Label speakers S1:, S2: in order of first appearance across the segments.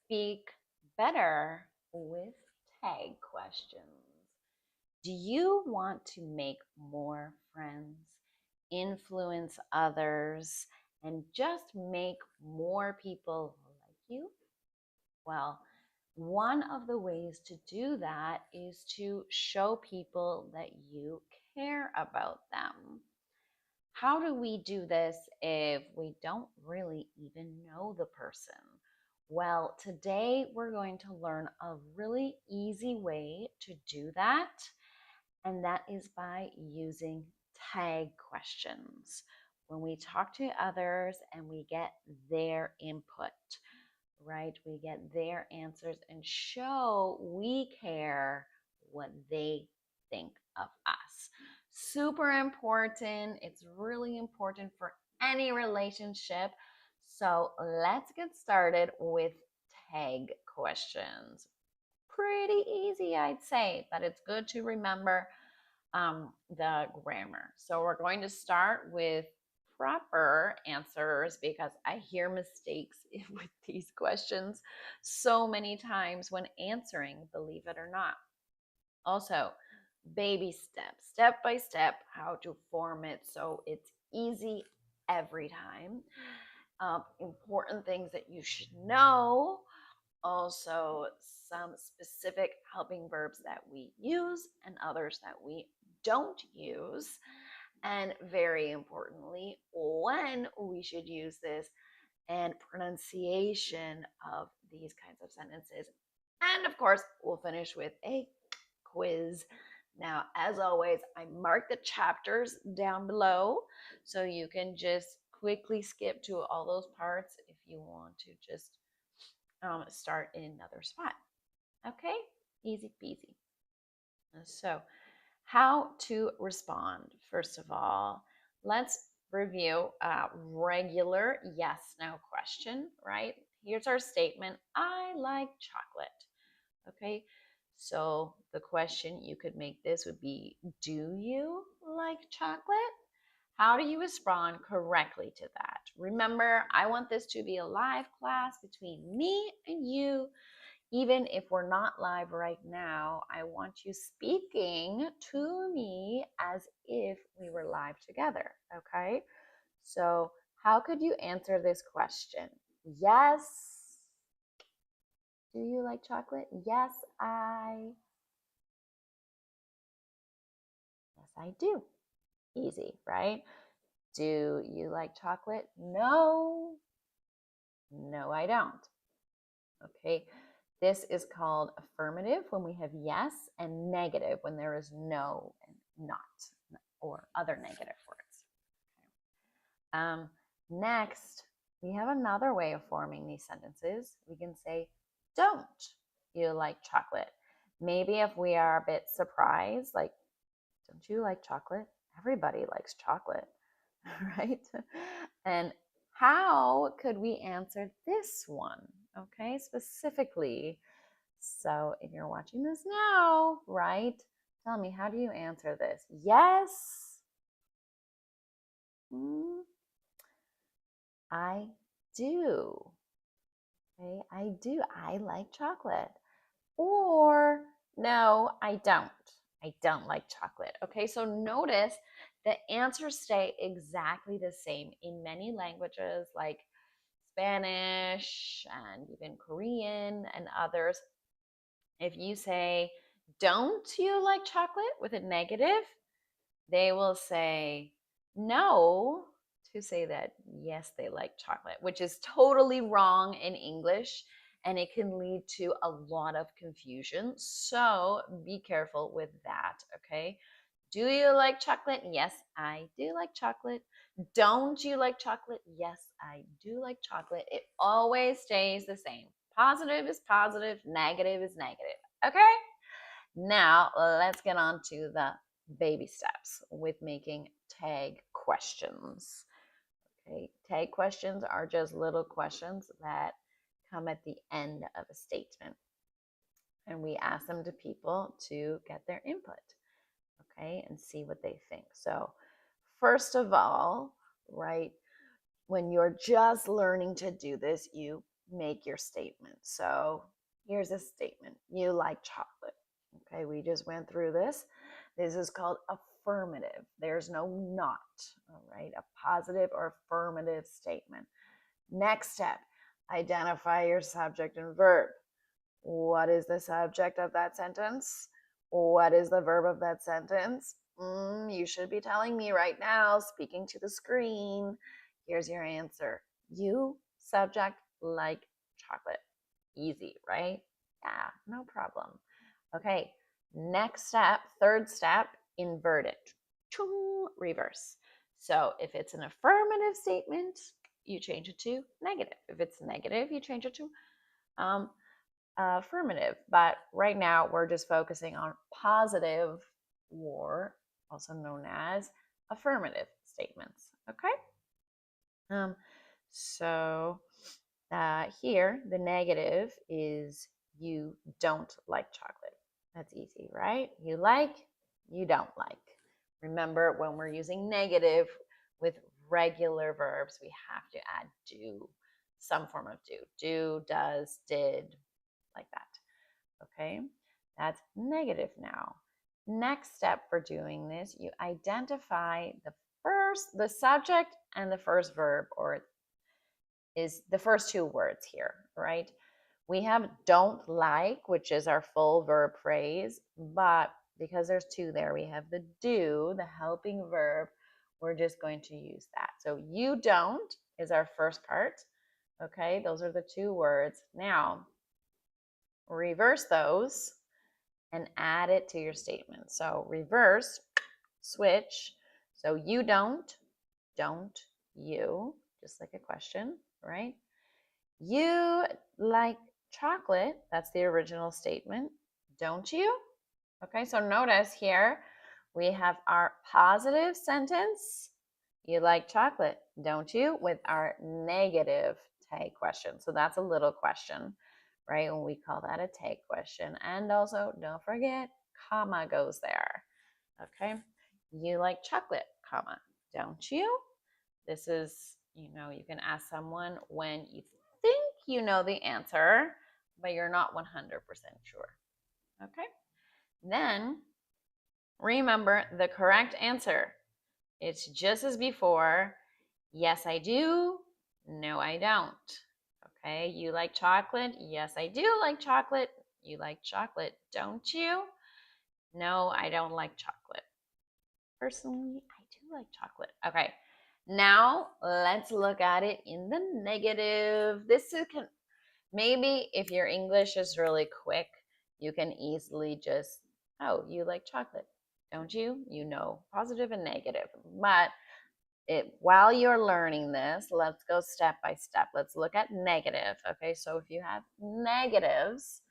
S1: speak better with tag questions? Do you want to make more friends, influence others, and just make more people like you? Well, one of the ways to do that is to show people that you care about them. How do we do this if we don't really even know the person? Well, today we're going to learn a really easy way to do that, and that is by using tag questions. When we talk to others and we get their input, right? We get their answers and show we care what they think of us. Super important. It's really important for any relationship. So let's get started with tag questions. Pretty easy, I'd say, but it's good to remember the grammar. So we're going to start with proper answers because I hear mistakes with these questions so many times when answering, believe it or not. Also, baby steps, step by step, how to form it so it's easy every time. Important things that you should know. Also, some specific helping verbs that we use and others that we don't use. And very importantly, when we should use this and pronunciation of these kinds of sentences. And of course, we'll finish with a quiz. Now, as always, I mark the chapters down below so you can just quickly skip to all those parts if you want to just start in another spot. Okay, easy peasy. So, how to respond? First of all, let's review a regular yes no question, right? Here's our statement: I like chocolate. Okay, so the question you could make this would be: do you like chocolate? How do you respond correctly to that? Remember, I want this to be a live class between me and you. Even if we're not live right now, I want you speaking to me as if we were live together, okay? So, how could you answer this question? Yes. Do you like chocolate? Yes, I. Yes, I do. Easy, right? Do you like chocolate? No. No, I don't. Okay. This is called affirmative when we have yes, and negative when there is no and not, or other negative words. Next, we have another way of forming these sentences. We can say, don't you like chocolate? Maybe if we are a bit surprised, like, don't you like chocolate? Everybody likes chocolate, right? And how could we answer this one? Okay, specifically. So if you're watching this now, right? Tell me, how do you answer this? Yes. I do. Okay, I do. I like chocolate. Or no, I don't. I don't like chocolate. Okay, so notice the answers stay exactly the same in many languages like Spanish and even Korean and others. If you say, don't you like chocolate with a negative, they will say no to say that yes, they like chocolate, which is totally wrong in English and it can lead to a lot of confusion. So be careful with that, okay? Do you like chocolate? Yes, I do like chocolate. Don't you like chocolate? Yes, I do like chocolate. It always stays the same. Positive is positive, negative is negative. Okay? Now, let's get on to the baby steps with making tag questions. Okay, tag questions are just little questions that come at the end of a statement. And we ask them to people to get their input, okay, and see what they think. So, first of all, right, when you're just learning to do this, you make your statement. So here's a statement. You like chocolate. Okay, we just went through this. This is called affirmative. There's no not, all right? A positive or affirmative statement. Next step, identify your subject and verb. What is the subject of that sentence? What is the verb of that sentence? You should be telling me right now, speaking to the screen. Here's your answer. You, subject, like chocolate. Easy, right? Yeah, no problem. Okay, next step, third step, invert it. Reverse. So if it's an affirmative statement, you change it to negative. If it's negative, you change it to affirmative. But right now, we're just focusing on positive, or also known as affirmative statements. Okay? So here, the negative is you don't like chocolate. That's easy, right? You like, you don't like. Remember, when we're using negative with regular verbs, we have to add do, some form of do. Do, does, did, like that. Okay, that's negative now. Next step for doing this, you identify the subject and the first verb, or is the first two words here, right? We have don't like, which is our full verb phrase, but because there's two there, we have the do, the helping verb. We're just going to use that. So you don't is our first part. Okay, those are the two words. Now, reverse those and add it to your statement. So reverse, switch. So you don't you, just like a question, right? You like chocolate. That's the original statement, don't you? Okay, so notice here we have our positive sentence. You like chocolate, don't you? With our negative tag question. So that's a little question, right? And we call that a tag question. And also, don't forget, comma goes there. Okay, you like chocolate, comma, don't you? This is, you can ask someone when you think you know the answer, but you're not 100% sure. Okay, then remember the correct answer. It's just as before. Yes, I do. No, I don't. Okay, you like chocolate? Yes, I do like chocolate. You like chocolate, don't you? No, I don't like chocolate. Personally, I do like chocolate. Okay, now let's look at it in the negative. Maybe if your English is really quick, you can easily just, oh, you like chocolate, don't you? You know, positive and negative. But while you're learning this, let's go step by step. Let's look at negative. Okay, so if you have negatives,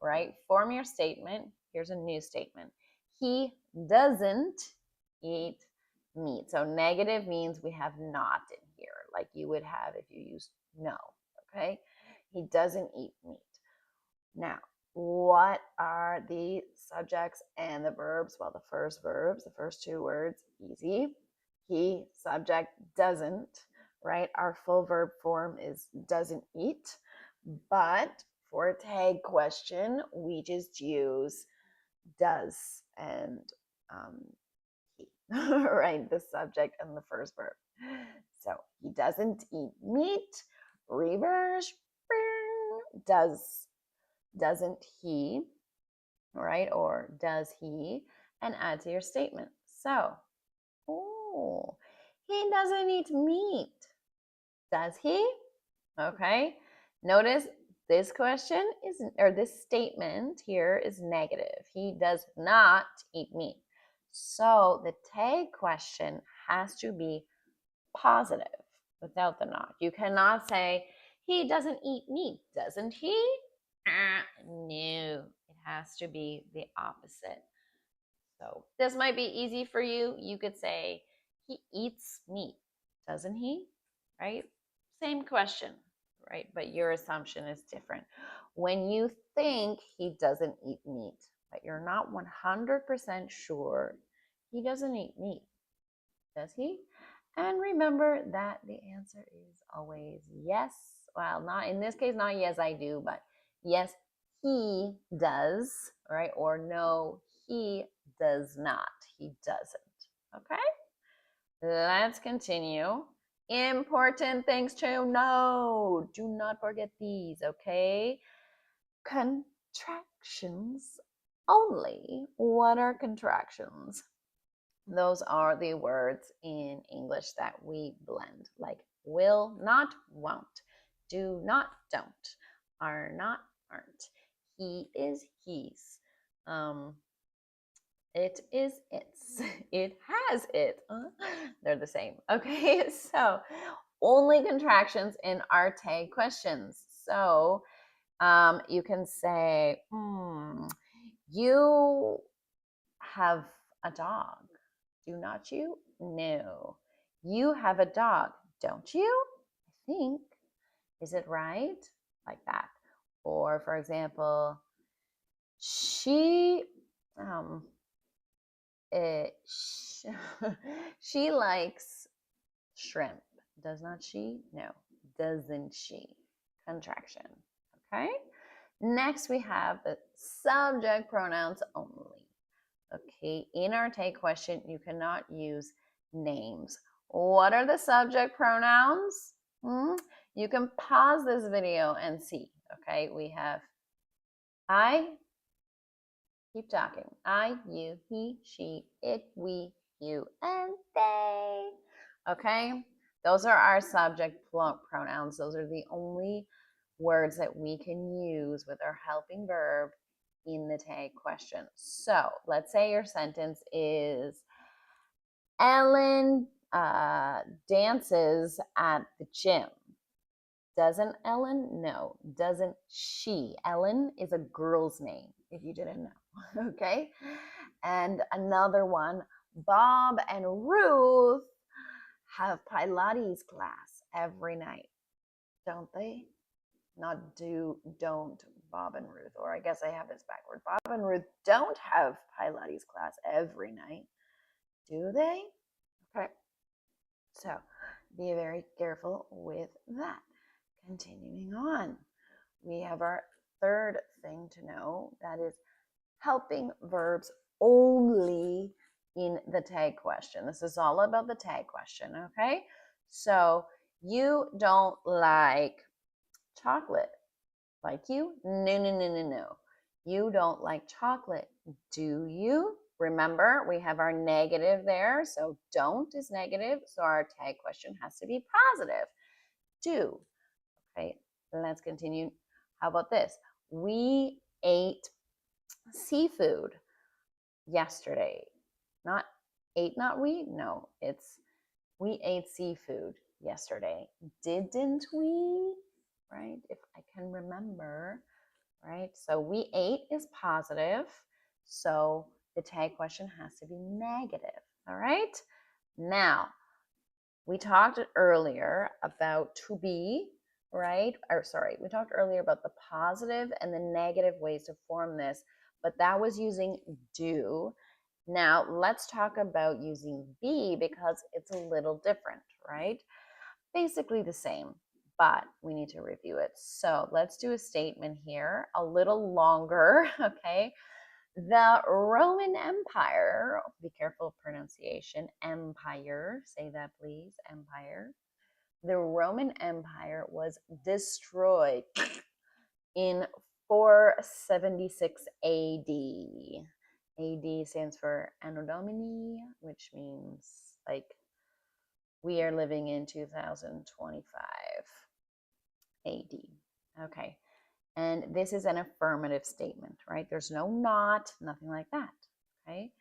S1: right, form your statement. Here's a new statement. He doesn't eat meat. So negative means we have not in here, like you would have if you used no. Okay, he doesn't eat meat. Now, what are the subjects and the verbs? Well, the first verbs, the first two words, easy. He, subject, doesn't, right? Our full verb form is doesn't eat. But for a tag question, we just use does and he, right? The subject and the first verb. So he doesn't eat meat. Reverse, doesn't he, right? Or does he? And add to your statement. So, oh, he doesn't eat meat. Does he? Okay. Notice this question is, or this statement here is negative. He does not eat meat. So the tag question has to be positive without the not. You cannot say, he doesn't eat meat, doesn't he? No, it has to be the opposite. So this might be easy for you. You could say, he eats meat, doesn't he? Right? Same question, right? But your assumption is different. When you think he doesn't eat meat, but you're not 100% sure, he doesn't eat meat, does he? And remember that the answer is always yes well, not in this case, not yes, I do, but yes, he does, right? Or no, he does not. He doesn't. Okay? Let's continue. Important things to know. Do not forget these, okay? Contractions only. What are contractions? Those are the words in English that we blend, like will, not, won't, do not, don't, are not, aren't, he is, he's, it is, it's, it has it. They're the same. Okay, so only contractions in our tag questions. So you can say, you have a dog. Do not you? No. You have a dog, don't you? I think. Is it right? Like that. Or, for example, she she likes shrimp. Does not she? No. Doesn't she? Contraction. Okay? Next, we have the subject pronouns only. Okay, in our take question, you cannot use names. What are the subject pronouns? You can pause this video and see. Okay, we have I, keep talking. I, you, he, she, it, we, you, and they. Okay, those are our subject pronouns. Those are the only words that we can use with our helping verb in the tag question. So let's say your sentence is Ellen dances at the gym. Doesn't Ellen? No. Doesn't she? Ellen is a girl's name, if you didn't know. Okay? And another one, Bob and Ruth have Pilates class every night, don't they? Not do, don't, Bob and Ruth. Or I guess I have this backward. Bob and Ruth don't have Pilates class every night, do they? Okay. So be very careful with that. Continuing on, we have our third thing to know, that is helping verbs only in the tag question. This is all about the tag question, okay? So you don't like chocolate. Like you? No, no, no, no, no. You don't like chocolate, do you? Remember, we have our negative there. So don't is negative. So our tag question has to be positive. Do. Okay, let's continue. How about this? We ate seafood yesterday. Not ate, not we? No, it's we ate seafood yesterday. Didn't we? Right? If I can remember, right? So we ate is positive. So the tag question has to be negative. All right? Now, we talked earlier about to be, right? Or sorry, we talked earlier about the positive and the negative ways to form this, but that was using do. Now, let's talk about using be because it's a little different, right? Basically the same, but we need to review it. So let's do a statement here, a little longer, okay? The Roman Empire, be careful of pronunciation, empire, say that please, empire. The Roman Empire was destroyed in 476 AD. AD stands for Anno Domini, which means like we are living in 2025 AD. Okay. And this is an affirmative statement, right? There's no not, nothing like that. Okay.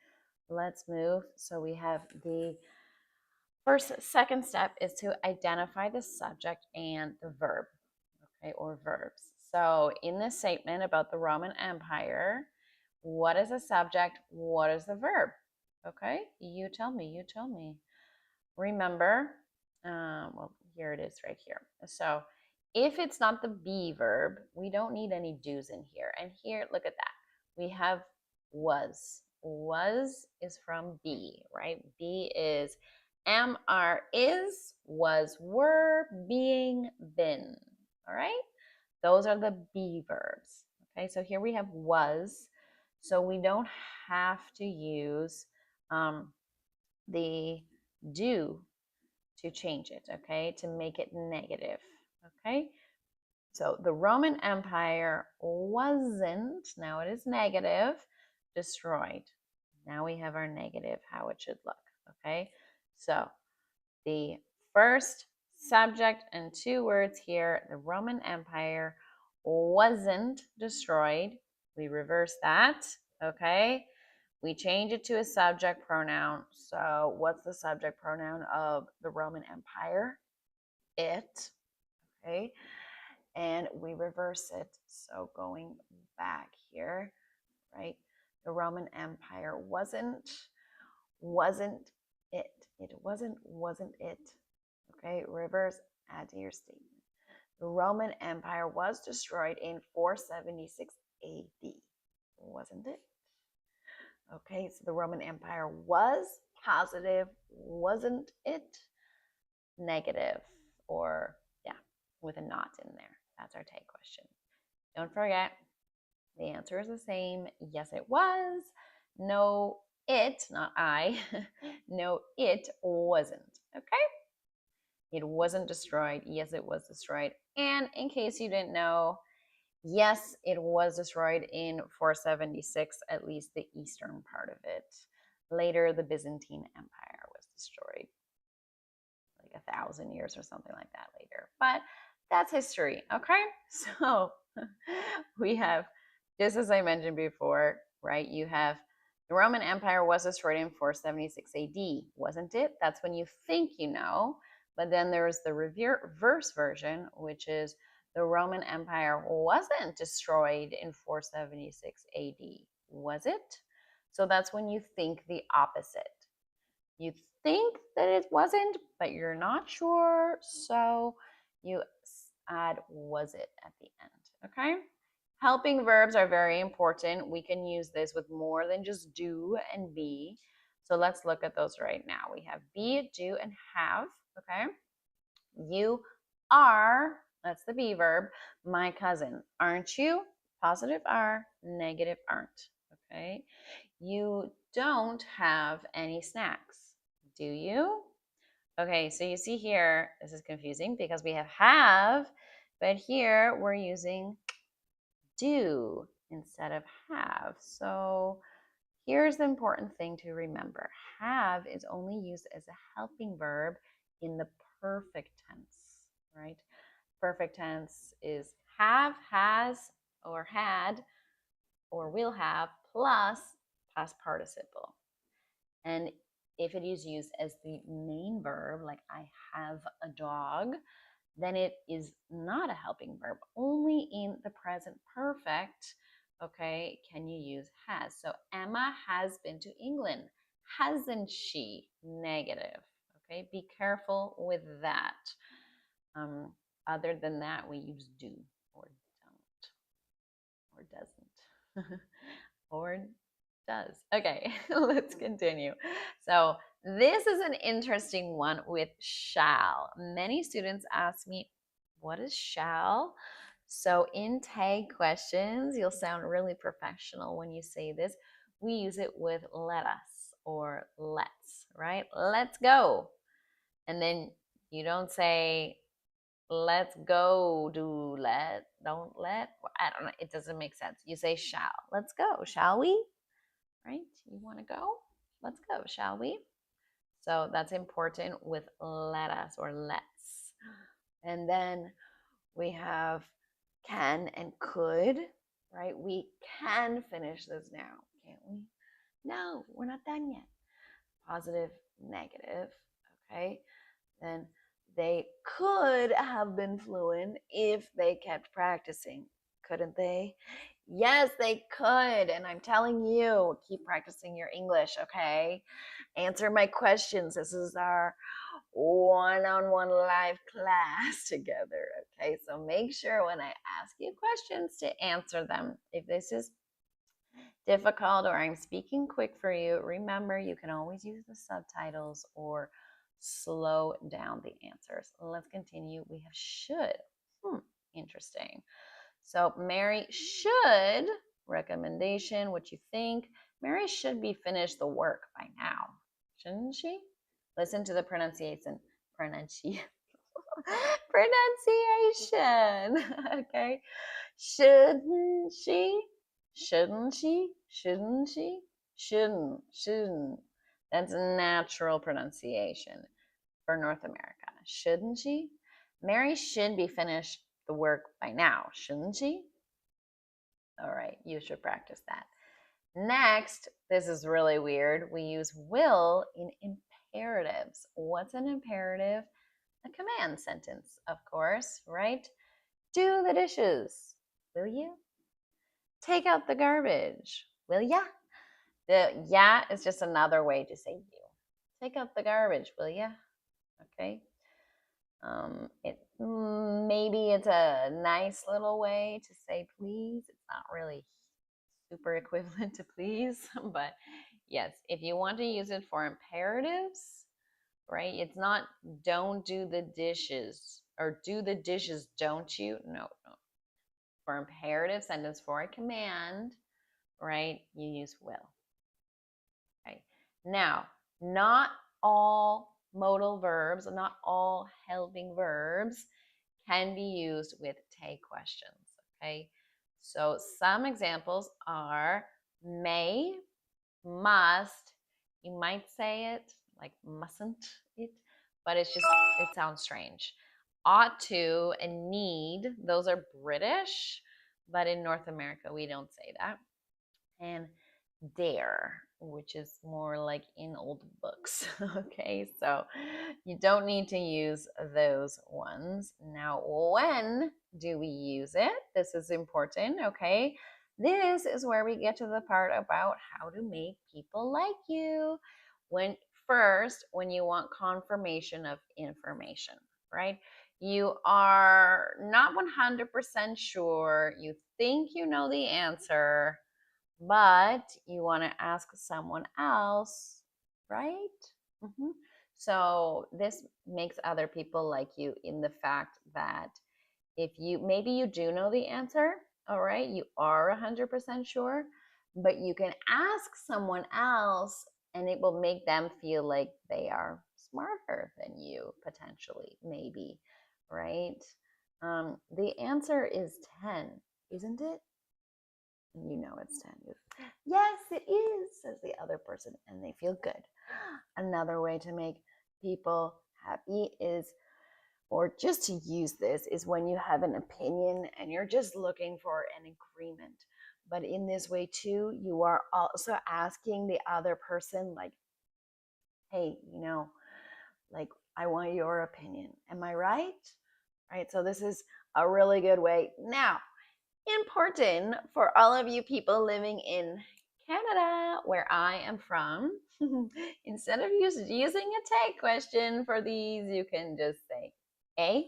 S1: Let's move. So we have the second step is to identify the subject and the verb, okay, or verbs. So in this statement about the Roman Empire, what is the subject? What is the verb? Okay, you tell me, you tell me. Remember, well, here it is right here. So if it's not the be verb, we don't need any do's in here. And here, look at that. We have was. Was is from be, right? Be is am, are, is, was, were, being, been. All right? Those are the be verbs. Okay, so here we have was. So we don't have to use the do to change it, okay, to make it negative. Okay, so the Roman Empire wasn't, now it is negative, destroyed. Now we have our negative, how it should look. Okay, so the first subject and two words here, the Roman Empire wasn't destroyed. We reverse that, okay? We change it to a subject pronoun. So what's the subject pronoun of the Roman Empire? It, okay? And we reverse it. So going back here, right? The Roman Empire wasn't it. It wasn't it. Okay, reverse, add to your statement. The Roman Empire was destroyed in 476 AD. Wasn't it? Okay, so the Roman Empire was positive, wasn't it? Negative, or yeah, with a not in there. That's our tag question. Don't forget, the answer is the same. Yes, it was. No, it, not I. No, it wasn't. Okay? It wasn't destroyed. Yes, it was destroyed. And in case you didn't know, yes, it was destroyed in 476, at least the eastern part of it. Later, the Byzantine Empire was destroyed, like 1,000 years or something like that later. But that's history, okay? So we have, just as I mentioned before, right? You have the Roman Empire was destroyed in 476 AD, wasn't it? That's when you think you know. But then there's the reverse version, which is the Roman Empire wasn't destroyed in 476 AD, was it? So that's when you think the opposite. You think that it wasn't, but you're not sure. So you add was it at the end, okay? Helping verbs are very important. We can use this with more than just do and be. So let's look at those right now. We have be, do, and have, okay? You are, that's the be verb, my cousin. Aren't you? Positive are, negative aren't, okay? You don't have any snacks, do you? Okay, so you see here, this is confusing because we have, but here we're using do instead of have. So here's the important thing to remember. Have is only used as a helping verb in the perfect tense, right? Perfect tense is have, has, or had, or will have, plus past participle. And if it is used as the main verb, like I have a dog, then it is not a helping verb. Only in the present perfect, okay, can you use has. So Emma has been to England. Hasn't she? Negative. Okay, be careful with that. Other than that, we use do or don't or doesn't or does. Okay, let's continue. So this is an interesting one with shall. Many students ask me, what is shall? So in tag questions, you'll sound really professional when you say this. We use it with let us or let's, right? Let's go. And then you don't say let's go, do let, don't let. I don't know. It doesn't make sense. You say shall. Let's go. Shall we? Right? You want to go? Let's go, shall we? So that's important with let us or let's. And then we have can and could, right? We can finish this now, can't we? No, we're not done yet. Positive, negative, okay? Then they could have been fluent if they kept practicing, couldn't they? Yes, they could. And I'm telling you, keep practicing your English, okay? Answer my questions. This is our one-on-one live class together, okay? So make sure when I ask you questions to answer them. If this is difficult or I'm speaking quick for you, remember you can always use the subtitles or slow down the answers. Let's continue. We have should. Interesting. So Mary should, recommendation, what you think, Mary should be finished the work by now, shouldn't she? Listen to the pronunciation. Pronunciation. Okay. Shouldn't she? Shouldn't she? Shouldn't she? Shouldn't. That's a natural pronunciation for North America. Shouldn't she? Mary should be finished the work by now, shouldn't she? All right, you should practice that. Next, this is really weird. We use will in imperatives. What's an imperative? A command sentence, of course, right? Do the dishes, will you? Take out the garbage, will ya? The ya is just another way to say you. Take out the garbage, will ya? Okay. Maybe it's a nice little way to say please. It's not really super equivalent to please, but yes, if you want to use it for imperatives, right? It's not don't do the dishes or do the dishes, don't you? No. For imperative sentence, for a command, right? You use will. Okay. Now, not all modal verbs, not all helping verbs can be used with take questions, okay? So some examples are may, must, you might say it like mustn't it, but it sounds strange. Ought to and need, those are British, but in North America we don't say that. And dare, which is more like in old books. Okay, so you don't need to use those ones. Now, when do we use it? This is important, okay? This is where we get to the part about how to make people like you. When you want confirmation of information, right? You are not 100% sure, you think you know the answer, but you want to ask someone else, right? Mm-hmm. So this makes other people like you in the fact that if maybe you do know the answer, all right, you are 100% sure, but you can ask someone else and it will make them feel like they are smarter than you, potentially, maybe, right? The answer is 10, isn't it? You know it's 10. Yes, it is, says the other person, and they feel good. Another way to make people happy is, or just to use this, is when you have an opinion and you're just looking for an agreement. But in this way too, you are also asking the other person, like, hey, like, I want your opinion. Am I right? Right. So this is a really good way. Now, important for all of you people living in Canada, where I am from, instead of using a take question for these, you can just say, "Eh?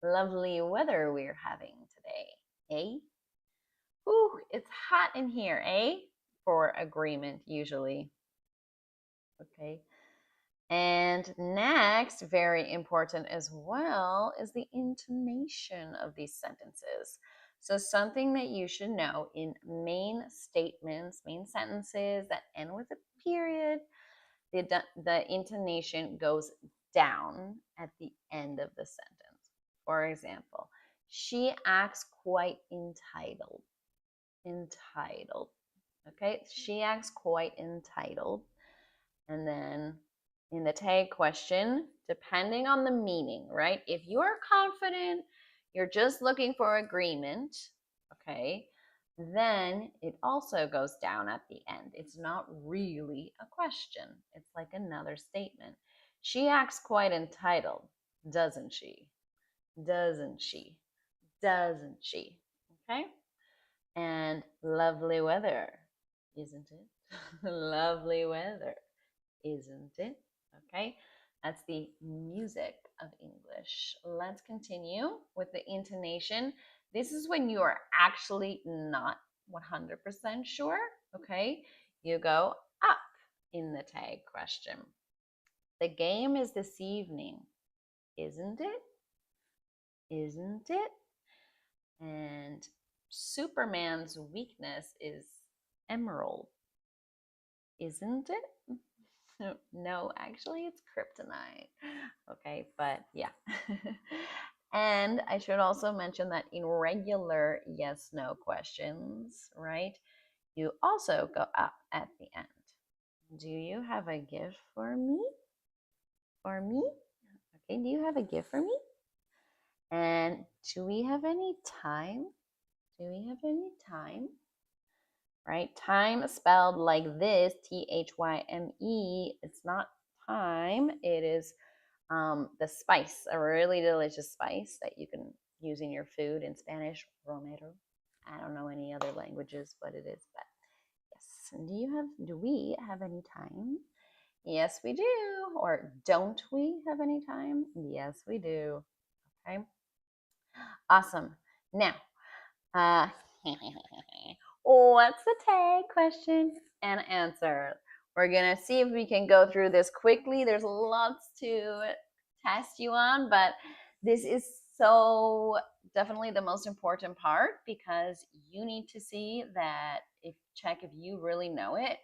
S1: Lovely weather we're having today. Eh? Ooh, it's hot in here, eh?" For agreement, usually. Okay. And next, very important as well, is the intonation of these sentences. So something that you should know in main statements, main sentences that end with a period, the intonation goes down at the end of the sentence. For example, she acts quite entitled. Entitled. Okay, she acts quite entitled. And then in the tag question, depending on the meaning, right? If you are confident, you're just looking for agreement, okay, then it also goes down at the end. It's not really a question. It's like another statement. She acts quite entitled, doesn't she? Doesn't she? Doesn't she? Okay? And lovely weather, isn't it? Lovely weather, isn't it? Okay, that's the music of English. Let's continue with the intonation. This is when you are actually not 100% sure, okay? You go up in the tag question. The game is this evening, isn't it? Isn't it? And Superman's weakness is emerald, isn't it? No, actually, it's kryptonite. Okay, but yeah. And I should also mention that in regular yes no questions, right, you also go up at the end. Do you have a gift for me? For me? Okay, do you have a gift for me? And do we have any time? Do we have any time? Right? Time spelled like this, T-H-Y-M-E. It's not time. It is the spice, a really delicious spice that you can use in your food in Spanish, romero. I don't know any other languages what it is, but yes. Do we have any time? Yes, we do. Or don't we have any time? Yes, we do. Okay. Awesome. Now, uh, what's the tag question and answer? We're going to see if we can go through this quickly. There's lots to test you on, but this is so definitely the most important part because you need to see that check if you really know it.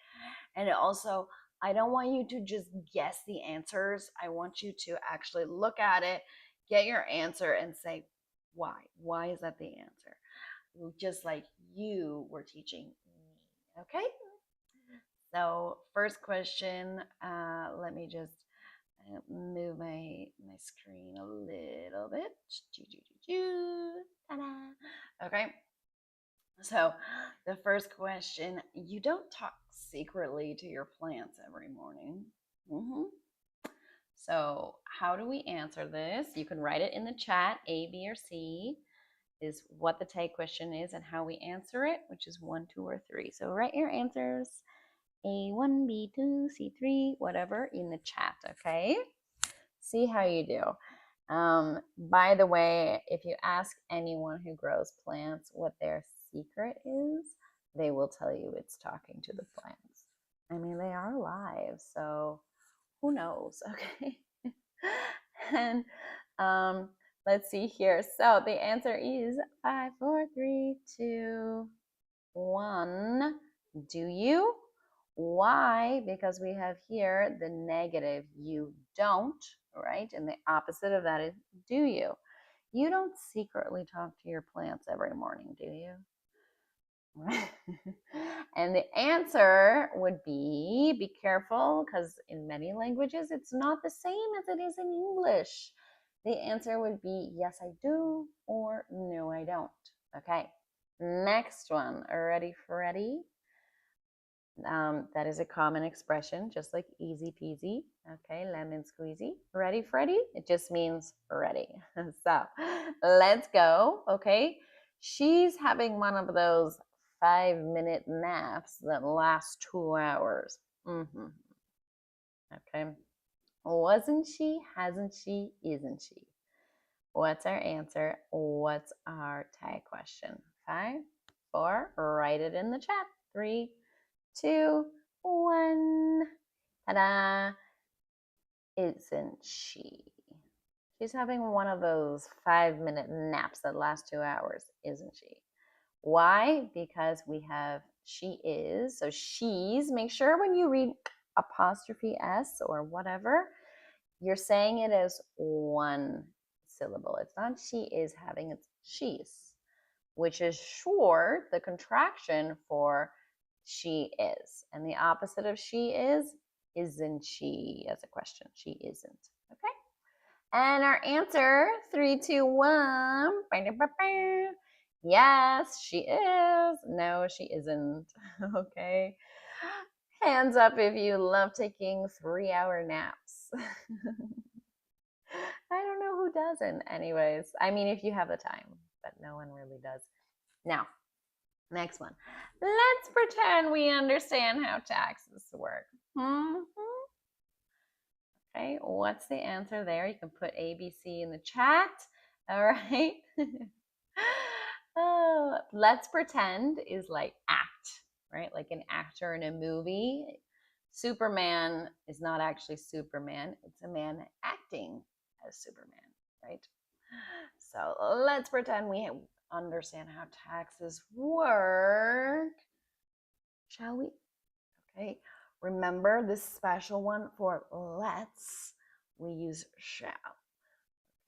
S1: And also, I don't want you to just guess the answers. I want you to actually look at it, get your answer, and say, why? Why is that the answer? Just like you were teaching me. Okay? So, first question, let me just move my screen a little bit. Okay. So, the first question, you don't talk secretly to your plants every morning. Mm-hmm. So, how do we answer this? You can write it in the chat, A, B, or C is what the tag question is and how we answer it, which is 1, 2, or 3. So, write your answers A1, B2, C3, whatever in the chat, okay? See how you do. By the way, if you ask anyone who grows plants what their secret is, they will tell you it's talking to the plants. I mean, they are alive, so who knows, okay? And let's see here. So the answer is 5, 4, 3, 2, 1. Do you? Why? Because we have here the negative you don't, right? And the opposite of that is do you? You don't secretly talk to your plants every morning, do you? And the answer would be careful because in many languages it's not the same as it is in English. The answer would be yes, I do, or no, I don't. Okay, next one. Ready, Freddy? That is a common expression, just like easy peasy. Okay, lemon squeezy. Ready, Freddy? It just means ready. So let's go. Okay, she's having one of those 5-minute naps that last 2 hours. Okay, wasn't she? Hasn't she? Isn't she? What's our answer? What's our tag question? 5, 4. Write it in the chat. 3, 2, 1. Ta-da! Isn't she? She's having one of those 5-minute naps that last 2 hours, isn't she? Why? Because we have she is. So she's, make sure when you read apostrophe S or whatever, you're saying it as one syllable. It's not she is having, it's she's, which is short, the contraction for she is. And the opposite of she is, isn't she, as a question. She isn't. Okay? And our answer, 3, 2, 1. Yes, she is. No, she isn't. Okay? Hands up if you love taking 3-hour naps. I don't know who doesn't, anyways. I mean, if you have the time, but no one really does. Now, next one. Let's pretend we understand how taxes work. Okay, what's the answer there? You can put ABC in the chat. All right. Oh, let's pretend is like act, right? Like an actor in a movie. Superman is not actually Superman. It's a man acting as Superman, right? So let's pretend understand how taxes work, shall we? Okay, remember this special one for let's, we use shall.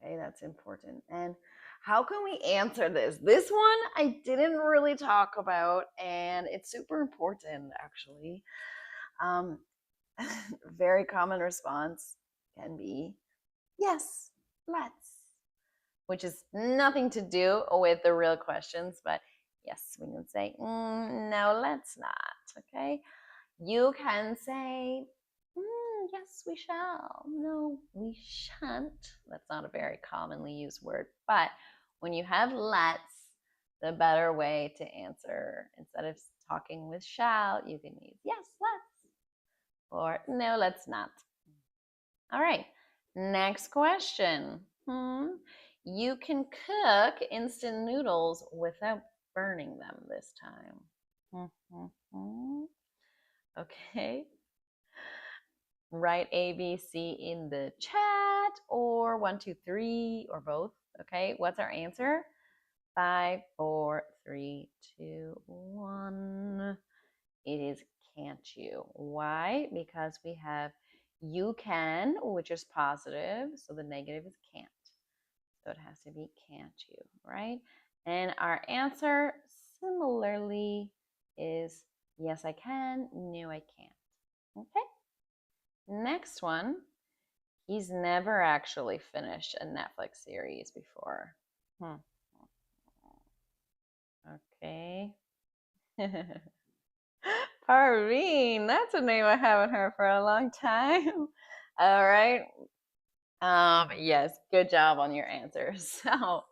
S1: Okay, that's important. And how can we answer this? This one I didn't really talk about, and it's super important actually. Very common response can be yes, let's, which is nothing to do with the real questions, but yes, we can say no, let's not. Okay, you can say yes, we shall. No, we shan't. That's not a very commonly used word, but when you have let's, the better way to answer, instead of talking with shall, you can use yes, let's, or no, let's not. All right, next question. You can cook instant noodles without burning them this time. Okay. Write A, B, C in the chat, or 1, 2, 3, or both. Okay, what's our answer? 5, 4, 3, 2, 1. It is can't you. Why? Because we have you can, which is positive, so the negative is can't. So it has to be can't you, right? And our answer similarly is yes, I can, no, I can't. Okay? Next one, he's never actually finished a Netflix series before. Okay. Parveen, that's a name I haven't heard for a long time. All right. Yes, good job on your answers. So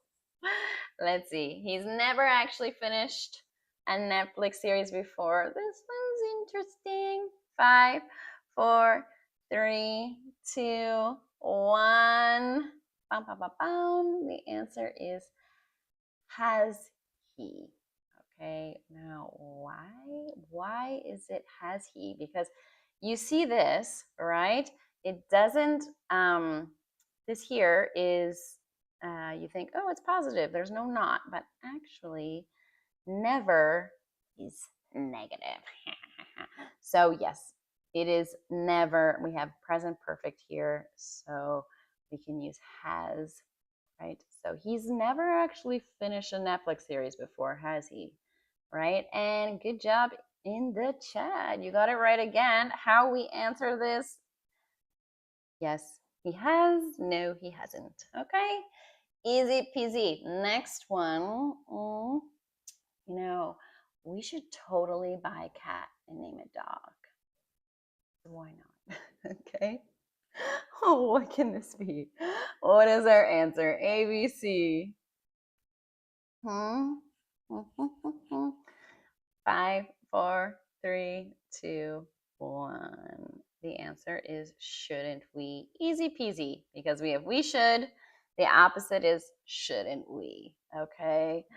S1: let's see. He's never actually finished a Netflix series before. This one's interesting. 5, 4, 3, 2, 1. Bum, bum, bum, bum. The answer is has he. Okay, now why is it has he? Because you see this, right? It doesn't, this here is, you think, oh, it's positive, there's no not, but actually never is negative. So yes, it is never, we have present perfect here, so we can use has, right? So he's never actually finished a Netflix series before, has he? Right? And good job in the chat. You got it right again. How we answer this? Yes, he has. No, he hasn't. Okay? Easy peasy. Next one. You know, we should totally buy a cat and name it dog. Why not? Okay? Oh, what can this be? What is our answer? A, B, C. 5, 4, 3, 2, 1. The answer is shouldn't we? Easy peasy, because we have we should. The opposite is shouldn't we? Okay.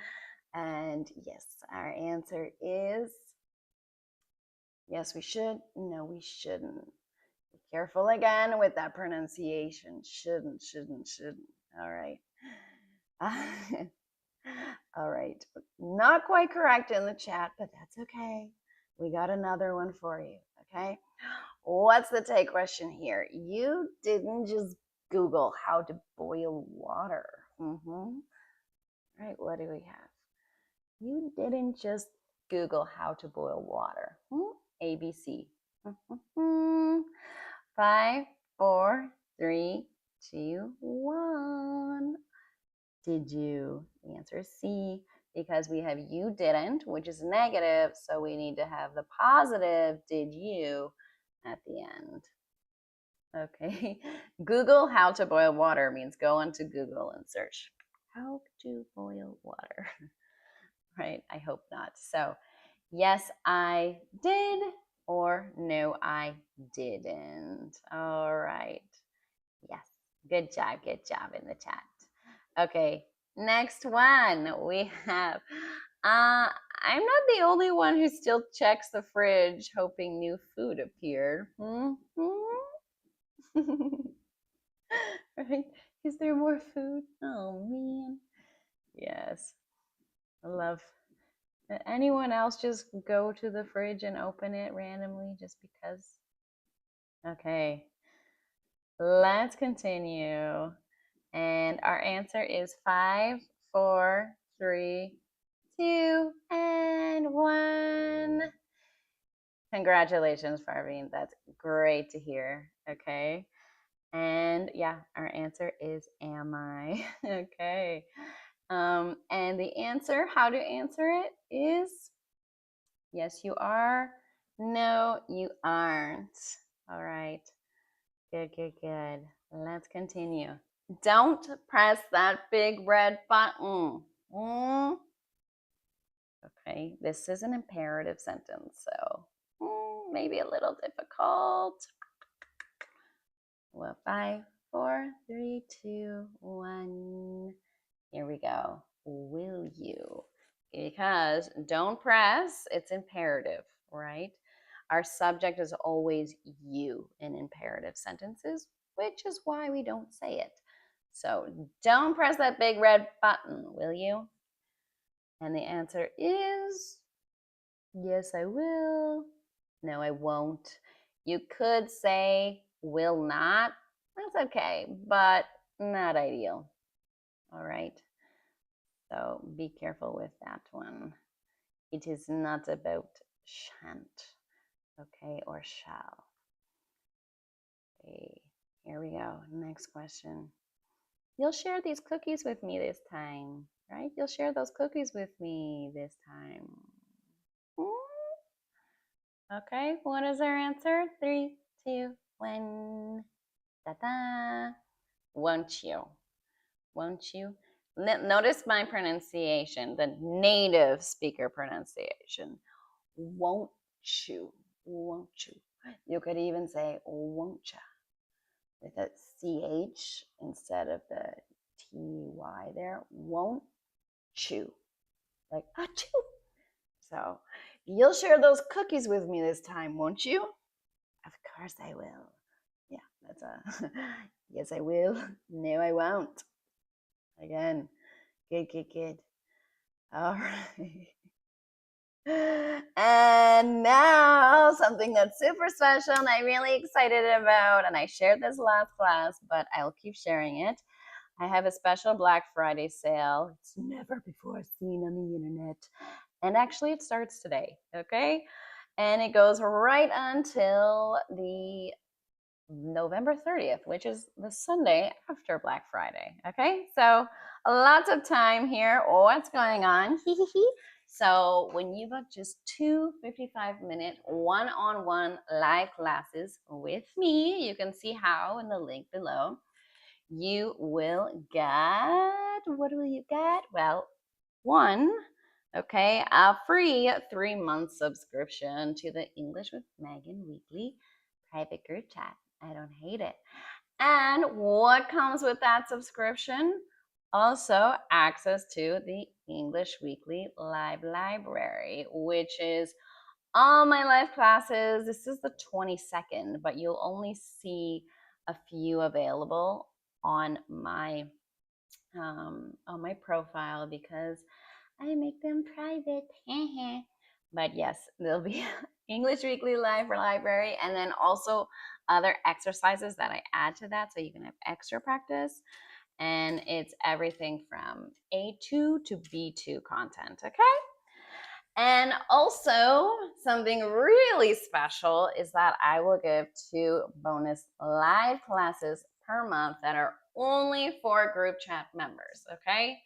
S1: And yes, our answer is yes, we should. No, we shouldn't. Be careful again with that pronunciation. Shouldn't. All right. All right. Not quite correct in the chat, but that's okay. We got another one for you. Okay. What's the take question here? You didn't just Google how to boil water. Right. What do we have? You didn't just Google how to boil water. ABC. 5, 4, 3, 2, 1. Did you? The answer is C, because we have you didn't, which is negative, so we need to have the positive did you at the end. Okay. Google how to boil water means go onto Google and search how to boil water. Right? I hope not. So, yes, I did, or no, I didn't. All right. Yes. Good job in the chat. Okay, next one we have. I'm not the only one who still checks the fridge hoping new food appeared. Right? Is there more food? Oh man. Yes. I love. Anyone else just go to the fridge and open it randomly just because? Okay, let's continue. And our answer is 5, 4, 3, 2, and 1. Congratulations, Farveen. That's great to hear. Okay. And yeah, our answer is am I? Okay. And the answer, how to answer it is yes, you are. No, you aren't. All right. Good, good, good. Let's continue. Don't press that big red button. Okay, this is an imperative sentence, so maybe a little difficult. Well, 5, 4, 3, 2, 1. Here we go. Will you? Because don't press, it's imperative, right? Our subject is always you in imperative sentences, which is why we don't say it. So don't press that big red button, will you? And the answer is yes, I will. No, I won't. You could say will not. That's okay, but not ideal. All right. So be careful with that one. It is not about shan't, okay, or shall. Okay, here we go. Next question. You'll share these cookies with me this time, right? You'll share those cookies with me this time. Okay, what is our answer? 3, 2, 1. Ta-da! Won't you? Won't you? Notice my pronunciation, the native speaker pronunciation. Won't you? Won't you? You could even say won't ya with a CH instead of the TY there. Won't you? Like, achoo. So, you'll share those cookies with me this time, won't you? Of course I will. Yeah, that's a yes, I will. No, I won't. Again, good, good, good. All right. And now something that's super special and I'm really excited about, and I shared this last class, but I'll keep sharing it. I have a special Black Friday sale. It's never before seen on the internet. And actually it starts today, okay? And it goes right until the November 30th, which is the Sunday after Black Friday, okay? So lots of time here. What's going on? So when you book just 2 55-minute one-on-one live classes with me, you can see how in the link below. You will get, what will you get? Well, one, okay, a free 3-month subscription to the English with Meghan weekly private group chat. I don't hate it. And what comes with that subscription? Also, access to the English Weekly Live Library, which is all my live classes. This is the 22nd, but you'll only see a few available on my profile because I make them private. But yes, there'll be English Weekly Live Library, and then also other exercises that I add to that so you can have extra practice. And it's everything from A2 to B2 content, okay? And also, something really special is that I will give 2 bonus live classes per month that are only for group chat members, okay?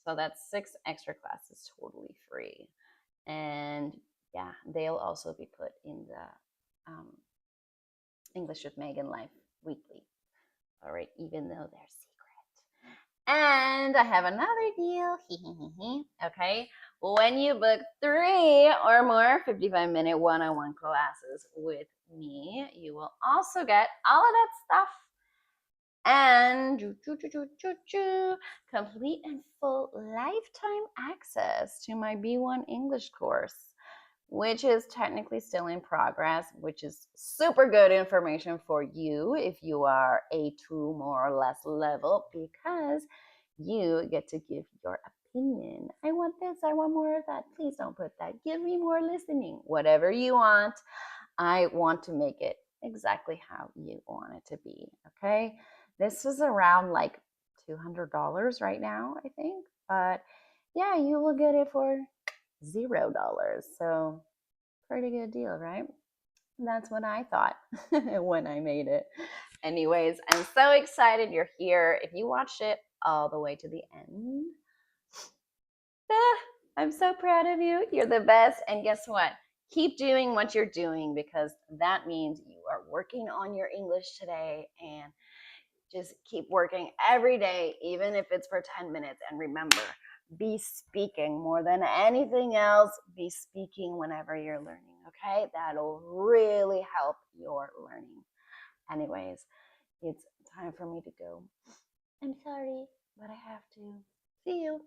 S1: So that's 6 extra classes totally free. And yeah, they'll also be put in the English with Meghan Live Weekly. All right, even though they're secret. And I have another deal. Okay, when you book 3 or more 55-minute one-on-one classes with me, you will also get all of that stuff and complete and full lifetime access to my B1 English course, which is technically still in progress, which is super good information for you if you are A2 more or less level, because you get to give your opinion. I want this, I want more of that. Please don't put that. Give me more listening. Whatever you want, I want to make it exactly how you want it to be. Okay. This is around like $200 right now, I think. But yeah, you will get it for $0. So pretty good deal, right? That's what I thought when I made it. Anyways, I'm so excited you're here. If you watched it all the way to the end, I'm so proud of you. You're the best. And guess what? Keep doing what you're doing because that means you are working on your English today, and just keep working every day, even if it's for 10 minutes. And remember, be speaking more than anything else. Be speaking whenever you're learning, okay? That'll really help your learning. Anyways, it's time for me to go. I'm sorry, but I have to. See you.